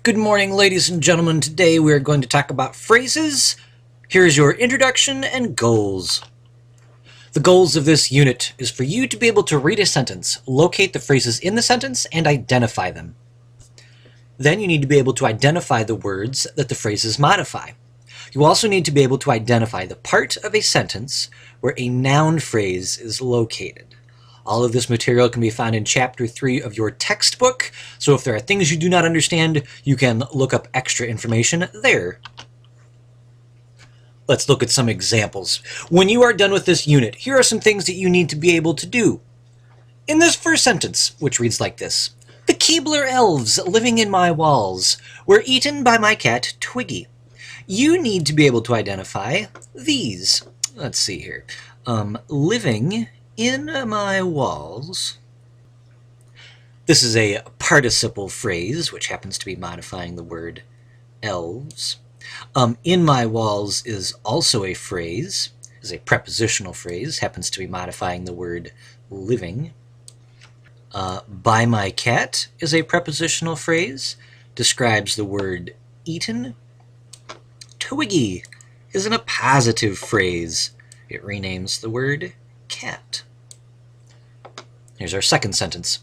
Good morning, ladies and gentlemen. Today we are going to talk about phrases. Here's your introduction and goals. The goals of this unit is for you to be able to read a sentence, locate the phrases in the sentence, and identify them. Then you need to be able to identify the words that the phrases modify. You also need to be able to identify the part of a sentence where a noun phrase is located. All of this material can be found in Chapter 3 of your textbook, so if there are things you do not understand, you can look up extra information there. Let's look at some examples. When you are done with this unit, here are some things that you need to be able to do. In this first sentence, which reads like this: "The Keebler elves living in my walls were eaten by my cat Twiggy." You need to be able to identify these. Let's see here. Living in my walls. This is a participle phrase, which happens to be modifying the word elves. In my walls is also a phrase, is a prepositional phrase, happens to be modifying the word living. By my cat is a prepositional phrase, describes the word eaten. Twiggy is an appositive phrase. It renames the word cat. Here's our second sentence.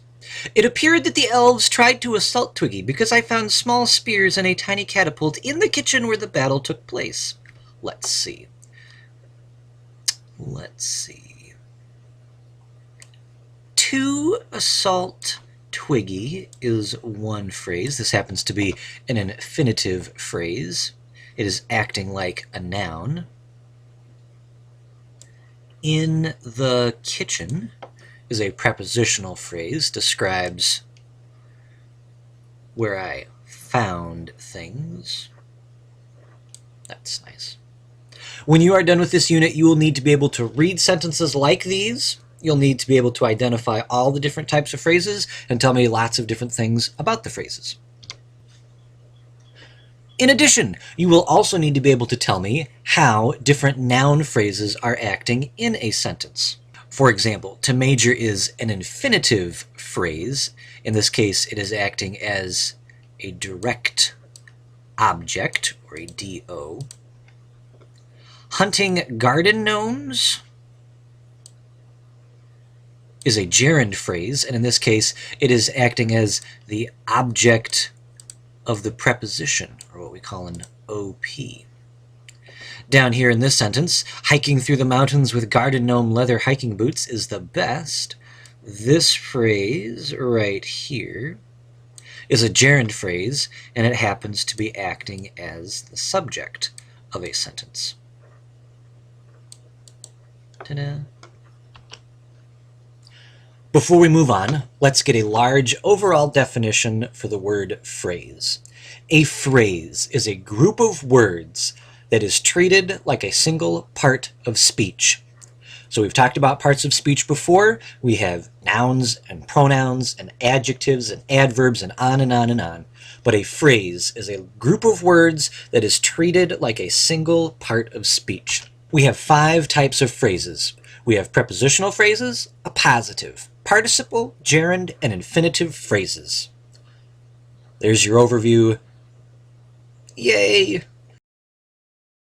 "It appeared that the elves tried to assault Twiggy because I found small spears and a tiny catapult in the kitchen where the battle took place." Let's see. To assault Twiggy is one phrase. This happens to be an infinitive phrase. It is acting like a noun. In the kitchen is a prepositional phrase, describes where I found things. That's nice. When you are done with this unit, you will need to be able to read sentences like these. You'll need to be able to identify all the different types of phrases and tell me lots of different things about the phrases. In addition, you will also need to be able to tell me how different noun phrases are acting in a sentence. For example, to major is an infinitive phrase. In this case, it is acting as a direct object, or a DO. Hunting garden gnomes is a gerund phrase, and in this case, it is acting as the object of the preposition, or what we call an OP. Down here in this sentence, hiking through the mountains with garden gnome leather hiking boots is the best. This phrase right here is a gerund phrase, and it happens to be acting as the subject of a sentence. Ta-da! Before we move on, let's get a large overall definition for the word phrase. A phrase is a group of words that is treated like a single part of speech. So we've talked about parts of speech before. We have nouns and pronouns and adjectives and adverbs and on and on and on. But a phrase is a group of words that is treated like a single part of speech. We have 5 types of phrases. We have prepositional phrases, appositive, participle, gerund, and infinitive phrases. There's your overview. Yay!